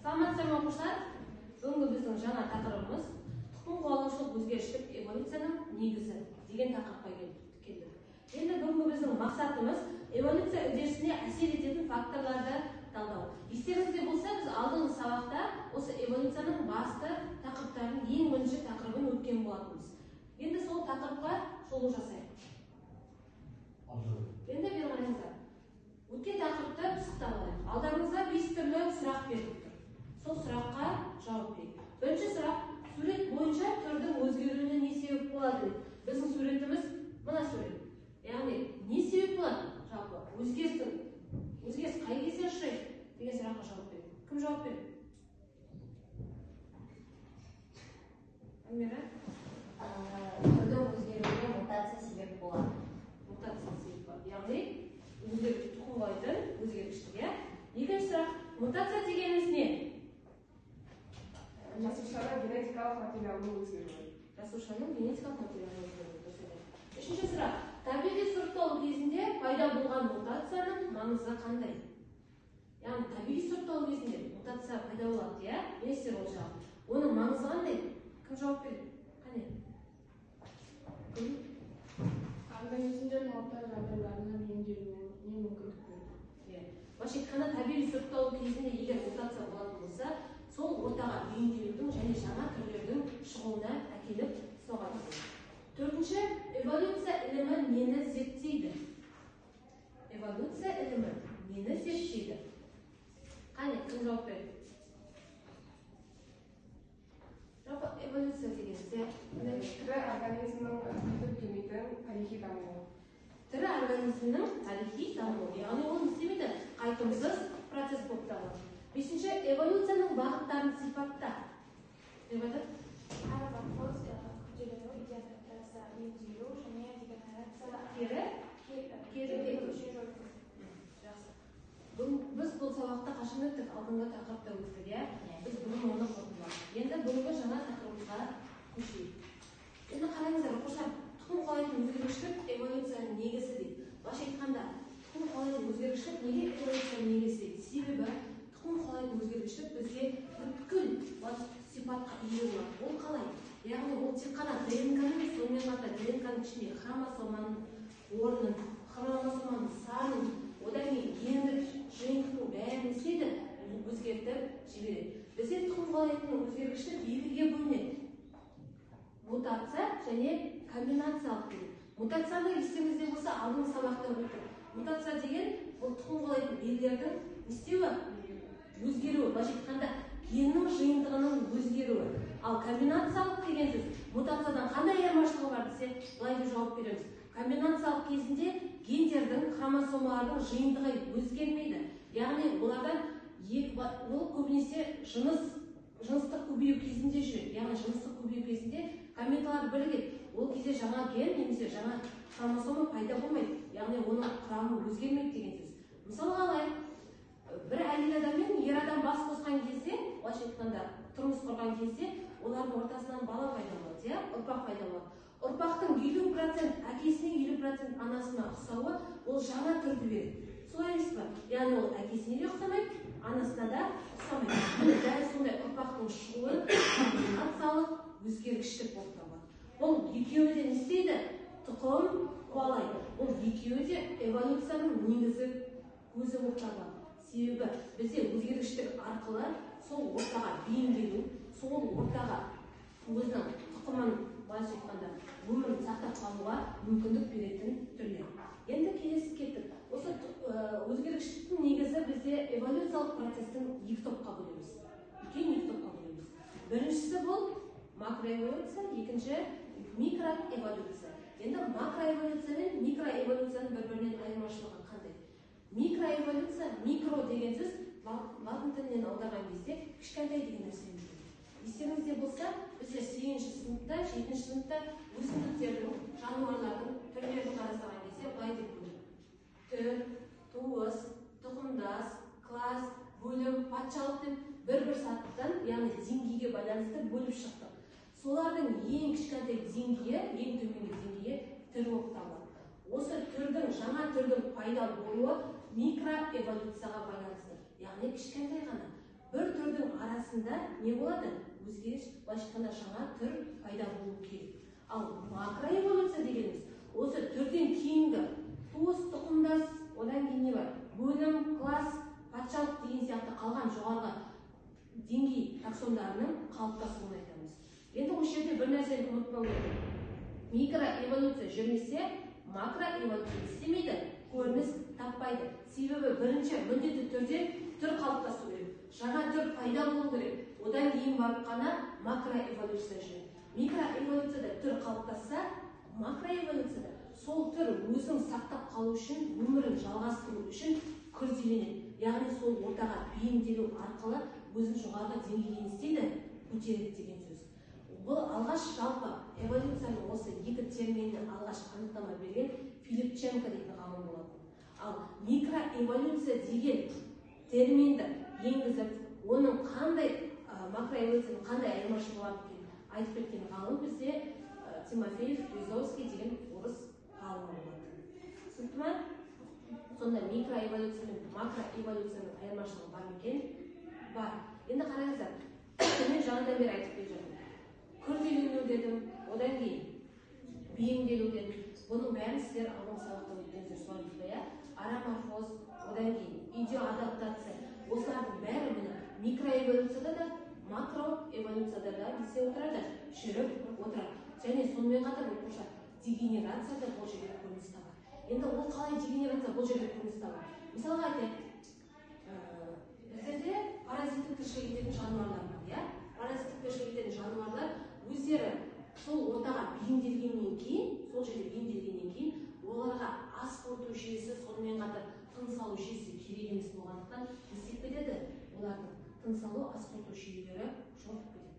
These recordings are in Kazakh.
Саламатсыздар ма оқушылар? Бүгінгі біздің жаңа тақырыбымыз тұқым қуалаушылық өзгеріштік эволюцияның негізі деген тақырыпқа келдік. Енді бүгінгі біздің мақсатымыз эволюция үдерісіне әсер ететін факторларды талдау. Естеріңізде болса, біз алдыңғы сабақта осы эволюцияның басты тақырыптарын ең бірінші тақырыбын өткен болатынбыз. Енді сол тақырыпқа шолу жасайық. Енді бері қараңыздар. Өткен тақырыпты пысықтап алайық. Алдарыңызда 5 түрлі сұрақ беріліп тұр. Сол сұраққа жауап берейік. Бірінші сұрақ: сурет бойынша түрдің өзгеруіне не себеп болады? Біздің суретіміз мына сурет. Яғни не себеп болады? Жалпы өзгеріс қай кезде ұшырайды деген сұраққа жауап берейік. Кім жауап береді? Альмира? Түрдің өзгеруіне мутация себеп болады. Мутация себеп болады. Яғни тұқым қуалайтын өзгергіштік. Екінші сұрақ: мутация дегеніміз не? Жасушаның генетикалық материалының өзгеруі. Жасушаның генетикалық материалының өзгеруі. Үшінші сұрақ: табиғи сұрыпталу кезінде пайда болған мутацияның маңызы қандай? Яғни табиғи сұрыпталу кезінде мутация пайда болады, немесе ол жағы. Оның маңызы қандай? Кім жауап береді? Қане? Организмдердің орта жағдайларына бейімделуіне мүмкіндік береді. Былайша айтқанда, табиғи сұрыпталу кезінде егер мутация болатын болса, сол ортаға бейімделудің және жаңа түрлердің шығуына әкеліп соғады. Төртінші: эволюция ілімі нені зерттейді? Эволюция ілімі нені зерттейді? Қане, кім жауап береді? Жалпы эволюция дегенде Тірі организмнің өсіп келмейтін тарихи дамуы. Тірі организмнің тарихи дамуы. Яғни ол не істемейді? Қайтымсыз процесс болып табылады. Бесінші: эволюцияның бағыттарын сипатта. Не айтады? Аэробархоз, күрделену, идеализация, өзгеру және дегенерация. Кері жақсы. Біз бұл сабақта қашан өттік? Алдыңғы тақырыпта өттік, біз бүгін оны қорытындыладық. Енді бүгінгі жаңа тақырыбымызға көшейік. Енді қараңыздар, оқушылар, тұқым қуалайтын өзгергіштік эволюцияның негізі дейді. Былайша айтқанда, тұқым қуалайтын өзгергіштік неге эволюцияның негізі дейді? Себебі тұқым қуалайтын өзгергіштік бізде бүткіл сипатқа ие болады. Ол қалай? Яғни ол тек қана ДНК-ның, сонымен қатар ДНК-ның ішінде хромосоманың орнын, хромосоманың санын, одан кейін гендік жиынтықтың бәрін істейді, өзгертіп жібереді. Бізде тұқым қуалайтын өзгергіштік екіге бөлінеді: мутация және комбинациялық дейді. Мутацияны естеріңізде болса, алдыңғы сабақта өттік. Мутация деген бұл тұқым қуалайтын белгілердің не істеуі? Өзгеруі. Былайша айтқанда, геннің жиынтығының өзгеруі. Ал комбинациялық деген сөз мутациядан қандай айырмашылығы бар десе, былай деп жауап береміз. Комбинациялық кезінде гендердің, хромосомалардың жиынтығы өзгермейді. Яғни олардан ол көбінесе жыныстық көбею кезінде жүреді. Яғни жыныстық көбею кезінде гаметалар бірігеді. Ол кезде жаңа ген немесе жаңа хромосома пайда болмайды. Яғни оның құрамы өзгермейді деген сөз. Мысалға алайық, бір әйел адам мен ер адам бас қосқан кезде, былайша айтқанда, тұрмыс құрған кезде, олардың ортасынан бала пайда болады, ұрпақ пайда болады. Ұрпақтың 50% әкесіне, 50% анасына ұқсауы ол жаңа түрді береді. Солай емес па? Яғни ол әкесіне де ұқсамайды, анасына да ұқсамайды. Дәл сондай ұрпақтың шығуы комбинациялық өзгергіштік болып табылады. Бұл екеуі де не істейді? Тұқым қуалайды. Бұл екеуі де эволюцияның негізі көзі болып табылады. Себебі бізде өзгергіштік арқылы сол ортаға бейімделу, сол ортаға өзінің тұқымын, былайша айтқанда, өмірін сақтап қалуға мүмкіндік беретін түрлер. Енді келесі кеттік. Осы өзгергіштіктің негізі бізде эволюциялық процестің екі топқа бөлеміз. Үлкен екі топқа бөлеміз. Біріншісі бұл макроэволюция, екінші микроэволюция. Енді макроэволюция мен микроэволюцияның бір-бірінен айырмашылығы қандай? Микроэволюция, микро деген сөз латын тілінен аударған кезде кішкентай деген нәрсені білдіреді. Естеріңізде болса, бізде 8-ші сыныпта, 7-ші сыныпта өсімдіктердің, жануарлардың түрлерін қарастырған кезде былай деп бөлінеді: түр, туыс, тұқымдас, класс, бөлім, патшалық деп бір-бір сатыдан, яғни деңгейге байланысты бөліп шықтық. Солардың ең кішкентай деңгейі, ең төменгі деңгейі түр болып табылады. Осы түрдің, жаңа түрдің пайда болуы микроэволюцияға байланысты. Яғни кішкентай ғана. Бір түрдің арасында не болады? Өзгеріс, былайша айтқанда жаңа түр пайда болу керек. Ал макроэволюция дегеніміз осы түрден кейінгі туыс, тұқымдас, одан кейін не бар? Бөлім, класс, патшалық деген сияқты қалған жоғарғы деңгей таксондарының қалыптасуын айтамыз. Енді осы жерде бір нәрсені ұмытпау керек. Микроэволюция жүрмесе, макроэволюция істемейді, көрініс таппайды. Себебі бірінші міндетті түрде түр қалыптасу керек. Жаңа түр пайда болу керек. Одан кейін барып қана макроэволюция жүреді. Микроэволюцияда түр қалыптасса, макроэволюцияда сол түр өзін сақтап қалу үшін, өмірін жалғастыру үшін күрделенеді. Яғни сол ортаға бейімделу арқылы өзін жоғарғы деңгейге істейді, көтереді деген сөз. Бұл алғаш жалпы эволюцияның осы екі терминіне алғаш анықтама берген Филипченко дейтін ғалым болатын. Ал микроэволюция деген терминді енгізіп, оның қандай макроэволюцияның қандай айырмашылығы бар екенін айтып кеткен ғалым бізде Тимофеев, Березовский деген орыс ғалым болатын. Түсінікті ме? Сонда микроэволюция мен макроэволюцияның айырмашылығы бар екен? Бар. Енді қараңыздар, мен жаңадан бері айтып келе жатырмын. Күрделену дедім, одан кейін бейімделу дедім. Бұның бәрін сіздер алдыңғы сабақта өткенсіздер солай иә? Араморфоз, одан кейін идеоадаптация. Осылардың бәрі міне микроэволюцияда да, макроэволюцияда да десе отырады, жүріп отырады. Және сонымен қатар оқушылар дегенерацияда бұл жерде көрініс табады. Енді ол қалай дегенерация бұл жерде көрініс табады? Мысалға айтайық, біздерде паразиттік тіршілік ететін жануарлар бар, иә? Паразиттік тіршілік ететін жануарлар өздері сол ортаға бейімделгеннен кейін, сол жерде бейімделгеннен кейін, оларға ас қорыту жүйесі, сонымен қатар тыныс алу жүйесі керек емес болғандықтан не істеп кетеді? Олардың тыныс алу, ас қорыту жүйелері жойылып кетеді.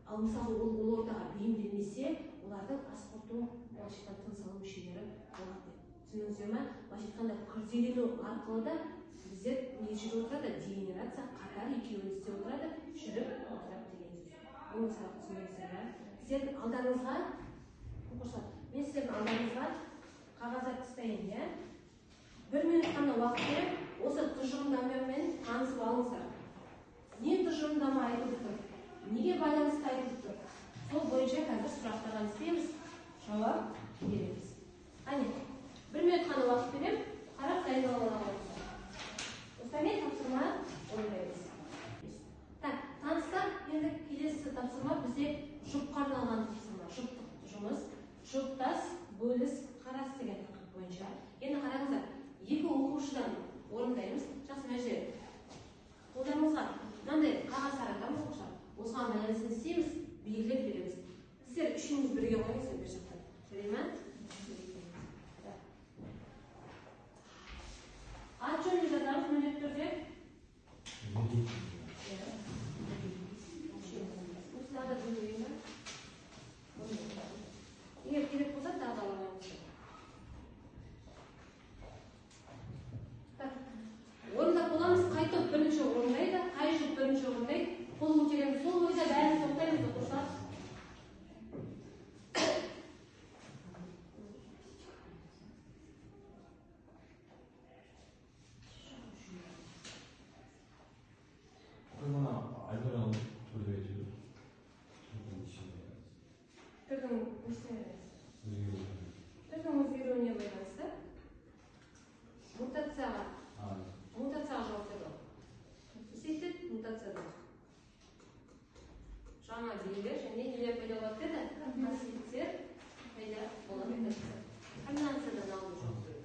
Ал мысалы ол ортаға бейімделмесе, олардың ас қорыту, тыныс алу жүйелері болады. Түсініңіздер ме? Былайша айтқанда күрделену арқылы да біздер не жүріп отырады? Дегенерация қатар екеуін істеп отырады, жүріп отырады деген сөз. Оның сабақ түсінбейсіздер ме? Сіздердің алдарыңызға, оқушылар, мен сіздердің алдарыңызға қағаздар тастайын, иә? 1 минут қана уақыт беріп, осы тұжырымдамамен танысып алыңыздар. Не тұжырымдама айтылып тұр? Неге байланысты айтылып тұр? Сол бойынша қазір сұрақтарға істейміз, жауап береміз. Қане, 1 минут қана уақыт беріп, қарап дайындалып алыңыздар. Осымен тапсырма орындаймыз. Так, таныстар, енді келесі тапсырма бізде жұпқа арналған тапсырма. Жұптық жұмыс, жұптас, бөліс, қарас деген тақырып бойынша. Енді қараңыздар, 2 оқушыдан орындаймыз. Жақсы мәже. Қолдарыңызға мынандай қағаз таратамыз оқушылар. Осыған байланысты істейміз, белгілеп береміз. Сіздер үшеуіңіз бірге қойыңыздар бер жақтан. Жарай ма? Ат жөнінде жазамыз міндетті түрде. Осыларда бөлейін ба? Егер керек болса, тағы да орындаймыз. Орындап боламыз, қай топ бірінші орындайды, қай жұп бірінші орындайды, қол көтереміз, сол бойда бәріміз тоқтаймыз оқушылар. Түрдің өзгеруіне байланысты мутацияға жауап берді. Істейсіз мутацияда жаңа белгілер және нелер пайда болады деді? Қасиеттер пайда болады. Комбинациядан алу жауап береді.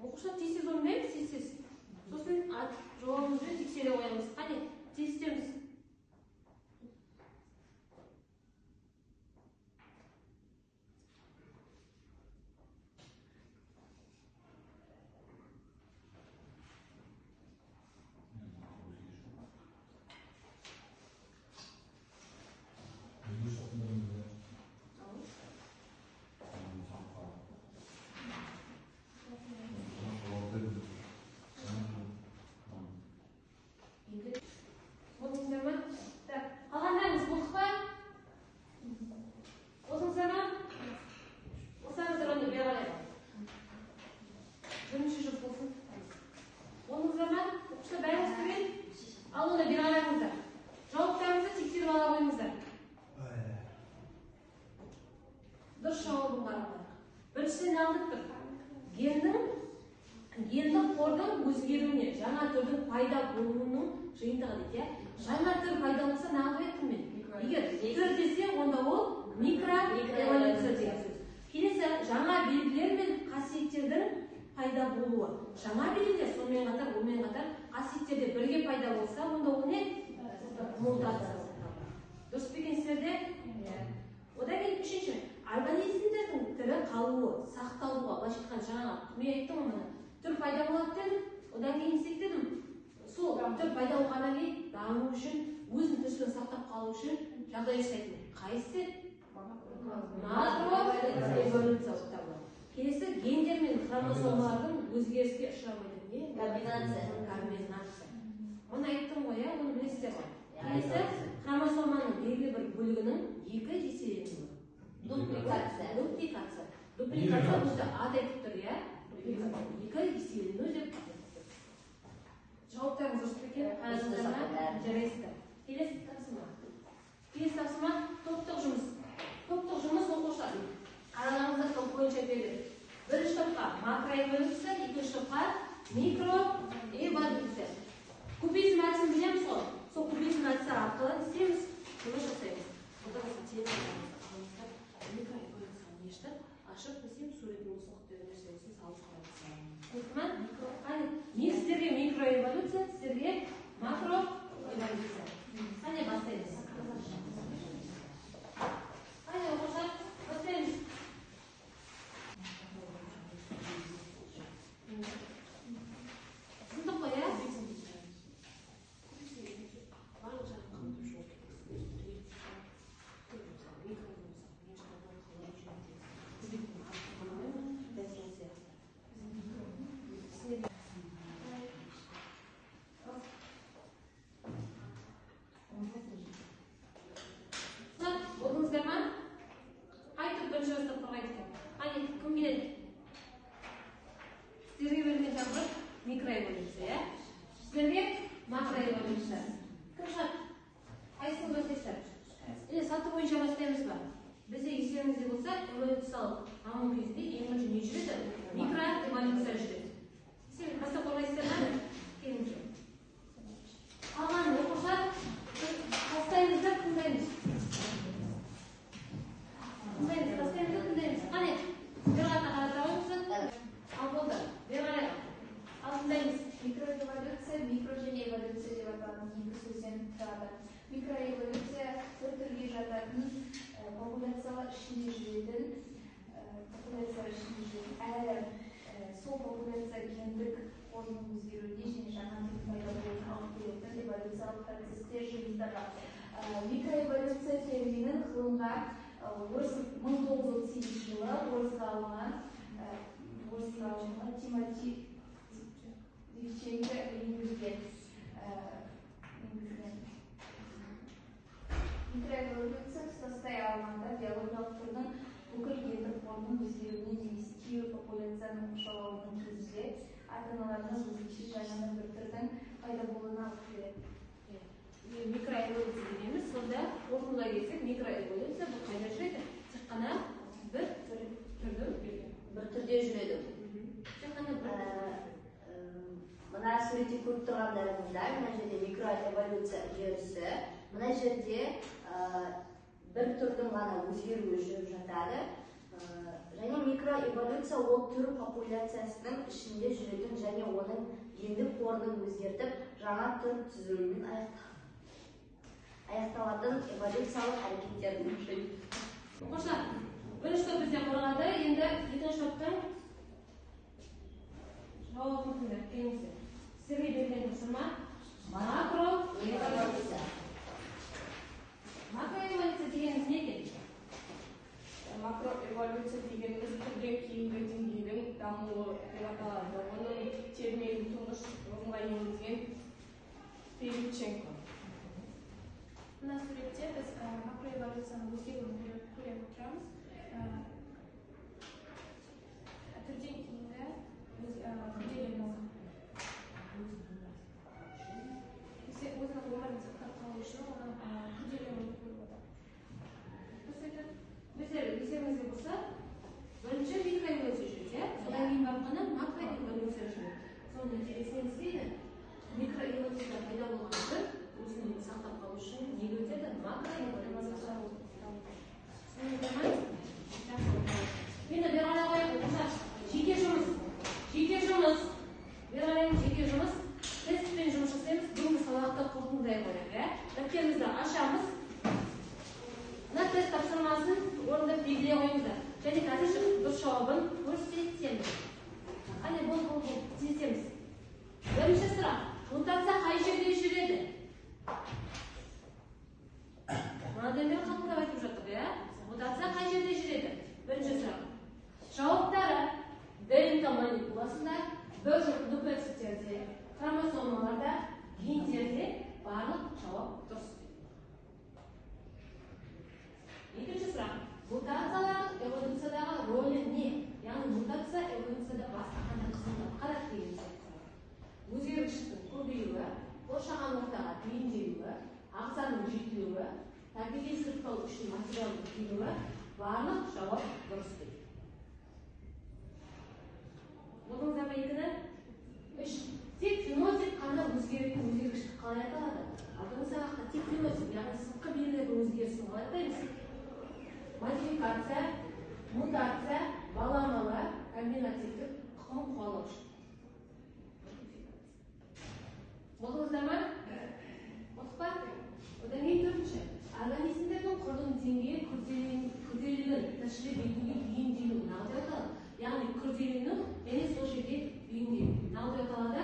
Оқушылар тез орындаймыз, тез. Сосын жауабымызбен тексере қоямыз. Қане, тез істеміз. пайда болуының жиынтығы дейді. Жаңа түр пайда болса, нағып айттым мен. Егер түр десе, онда ол микроэволюция деген сөз. Келесі, жаңа белгілер мен қасиеттердің пайда болуы. Жаңа белгілер сонымен қатар қасиеттерде бірге пайда болса, онда ол не? Мутация. Дұрыс пекенсіздерде? Одан кейін үшінші, организмдердің түрі қалуы, сақталуға, былайша айтқан жаңа мен айттым оны, түр пайда болады дедім, одан кейін істейік дедім. Сол түр пайда болғаннан кейін даму үшін, өзінің тіршілігін сақтап қалу үшін жағдай жасайтын. Қайсы? Макроэволюция болып табылады. Келесі, гендер мен хромосомалардың өзгеріске ұшырамайды. Комбинация. Оны айттым ғой, оны білесіздер ғой. Келесі, хромосоманың белгілі бір бөлігінің екі еселенуі. Дупликация. Дупликация ат айтып тұр, екі еселену деп. Жауаптарыңыз дұрыс екен, жарайсыздар. Келесі тапсырма топтық жұмыс. Топтық жұмыс оқушылар. Қараларыңыздар топ бойынша беріледі. Бірінші топқа макроэволюция, екінші топқа микроэволюция. Кубизм әдісін білеміз ғой. Сол кубизм әдісі арқылы істейміз, жұмыс жасаймыз. Бұда болса телефондарыңызды микроэволюцияны ешті ашып бізден суретіміз соқты нәрсесін салып қарайсыз. Сіздерге микроэволюция, сіздерге макроэволюция. Қане бастаймыз. Қане оқушылар, бастаймыз. Сындық қой, микроэволюция, сіздерге макроэволюция. Кім шығады? Қайсысын бастайсыздар? Саты бойынша бастаймыз ба? Бізде естеріңізде болса, эволюциялық даму кезінде ең бірінші не жүреді? Микроэволюция жүреді. Сен бастап қорғайсыздар ма? Келіңіздер. Қалған оқушылар бастаймыздар, тыңдаймыз. Қане, бір қата қарата қойыңыздар. Ал болды, бер қарайға. Алтындаймыз. Микроэволюция, микро және эволюция деп аталатын екі сөзден тұрады. Микроэволюция бір түрге жататын популяциялар ішінде жүретін әрі сол популяция гендік қорының өзгеруіне және жаңа тип пайда болуына алып келетін эволюциялық процестер жиынтығы. Микроэволюция терминін ғылымға 1938 жылы орыс ғалымы Тимоти Дивченко енгізген. Микроэволюция тұтастай алғанда биологиялық түрдің бүкіл гендік қорының өзгеруіне немесе кейбір популяцияның оқшаулануының кезінде ата-аналардан өзгеше жаңа бір түрдің пайда болуына алып келеді. Микроэволюция дегеніміз, сонда қорытындылай келсек, микроэволюция бұл қайда жүреді? Тек қана бір түрде жүреді. Тек қана мына суретте көріп тұрғандарыңыздар, мына жерде микроэволюция үрдісі, мына жерде бір түрдің ғана өзгеруі жүріп жатады. Және микроэволюция ол түр популяциясының ішінде жүретін және оның гендік қорының өзгертіп, жаңа түр түзілуімен аяқталатын эволюциялық әрекеттердің жиынтығы. Оқушылар, бірінші топ бізде қорғады, енді екінші топтың жауабын тыңдап келіңіздер. Сіздерге берген тапсырма макроэволюция. Макроэволюция дегеніміз не екен? Макроэволюция дегеніміз түрден кейінгі деңгейдің дамуы деп аталады. Оның терминін тұңғыш ғылымға енгізген Павлюченко. Мына суретте біз макроэволюцияның өзгеруін көріп отырамыз. Түрден кейінгі күрделену. Өзінің өмірін сақтап қалу үшін оның күрделенуін көріп отырмыз. Біздер естеріңізде болса, бірінші микроэволюция жүреді, содан кейін барып қана макроэволюция жүреді. Соның нәтижесінде не істейді? Тезірек ашамыз. Мына тест тапсырмасын орындап белгілей қойыңыздар. Және қазір дұрыс жауабын көрсетеміз. Қане, бол, теземіз. Бірінші сұрақ. Мутация қай жерде жүреді? Модельдер қақылдап айтып жатыр, иә? Мутация қай жерде жүреді? Бірінші сұрақ. Жауаптары ДНК молекуласында, бір жұп нуклеотидтерде, хромосомаларда, гендерде барлық жауап дұрыс. Екінші сұрақ. Мутациялардың эволюциядағы рөлі не? Яғни мутация эволюцияда басқа қандай қызмет атқарады деген сұрақ. Өзгергіштіктің көбеюі, қоршаған ортаға бейімделуі, ағзаның жетілуі, табиғи сырттау үшін материалдың келуі, барлық жауап дұрыс дейді. Болдыңыздар ма екіні? Үш. Тек фенотип қана өзгеретін өзгергіштік қалай аталады? Алдыңғы сабақта тек фенотип, яғни сыртқы белгілердің өзгерісін қалай атаймыз? Модификация, мутация, баламалы, комбинативтік тұқым қуалаушы. Болдыңыздар ма? Оқпа? Одан кейін төртінші. Организмдердің құрылым деңгейі күрделілігін тіршілік етуге бейімделу нағыз аталады. Яғни күрделену және сол жерде бейімделу нағыз аталады.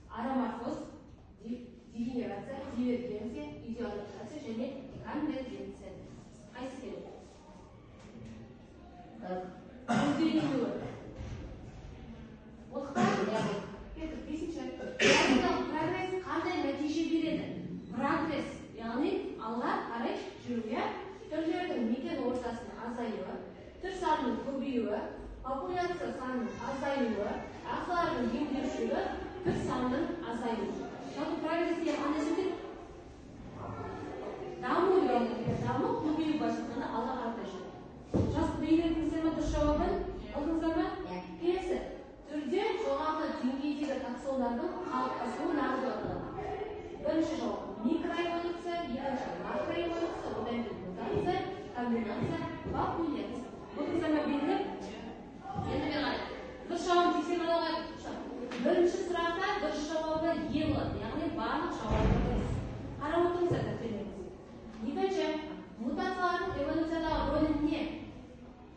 Ароморфоз, дегенерация, дивергенция, идеализация және конвергенция. Қайсы келеді? Күрделенуі. Оқпа? Кетіп, бесінші. Прогресс қандай нәтиже береді? Прогресс, яғни алға қарай жүруге, түрлердің мекен ортасының азаюы, түр санының көбеюі, популяция санының азаюы, ағзалардың емделушілігі, түр санының азаюы. Жалпы прогрессте қандай сөйтеді? Даму, көбею басқаны алға қарай жүру. Жасыл бейнелеріңіздер ме дұрыс жауабын? Алдыңыздар ма? Келесі. Түрде жоғарғы деңгейдегі таксондардың қалыптасуы нағыз аталады. Бірінші жауап микроэволюция, екінші макроэволюция, одан кейін мутация, комбинация, популяция. Болдыңыздар ма белгілі? Енді мен қарай. Дұрыс жауабын тексеріп алуға. Бірінші сұрақта дұрыс жауабы Е болады, яғни барлық жауабы дұрыс. Қарап отырыңыздар дәптерлеріңізге. Екінші, мутациялардың эволюциядағы рөлі не?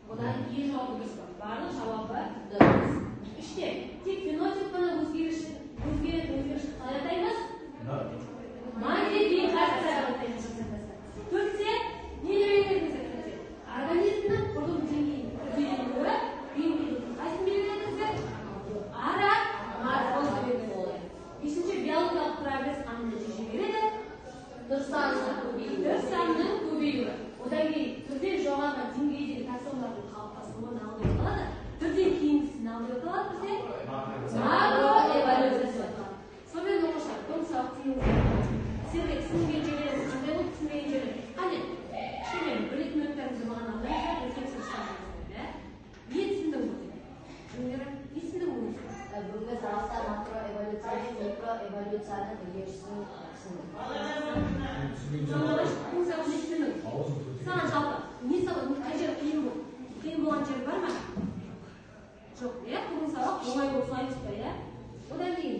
Одан Е жауабы дұрыс бар. Барлық жауабы дұрыс. Үште, тек фенотип қана өзгеретін қалай атаймыз? Модификация. Төртте, нелер белгіледіңіздер? Организмнің құрылым деңгейін күрделенуі, бейімделуі. Қайсысын белгіледіңіздер? Ароморфоз белгіледі. Бесінші, биологиялық прогресс қандай нәтиже береді? Түр санының көбеюі. Одан кейін түрде жоғарғы деңгейдегі таксондардың қалыптасуы нағыз аталады. Түрден кейінгісі нағыз аталады бізде? Макроэволюция. Сонымен оқушылар, бұл сабақ тиіңіздер. Сіздерге түсінген жерлеріңіз қандай болып түсінбеген жерлеріңіз? Қане, кішкене білетін өрттеріңізді маған алдыңыздар, рефлексия шығарыңыздар. Не түсіндің бұл? Не түсіндің бұл? Бүгінгі сабақта макроэволюция мен микроэволюцияның өзгерісін түсіндім. Саған жалпы, не сабақ, қай жер қиын болған жер бар ма? Жоқ, иә? Бүгін сабақ оңай болып солай түспей, иә? Одан кейін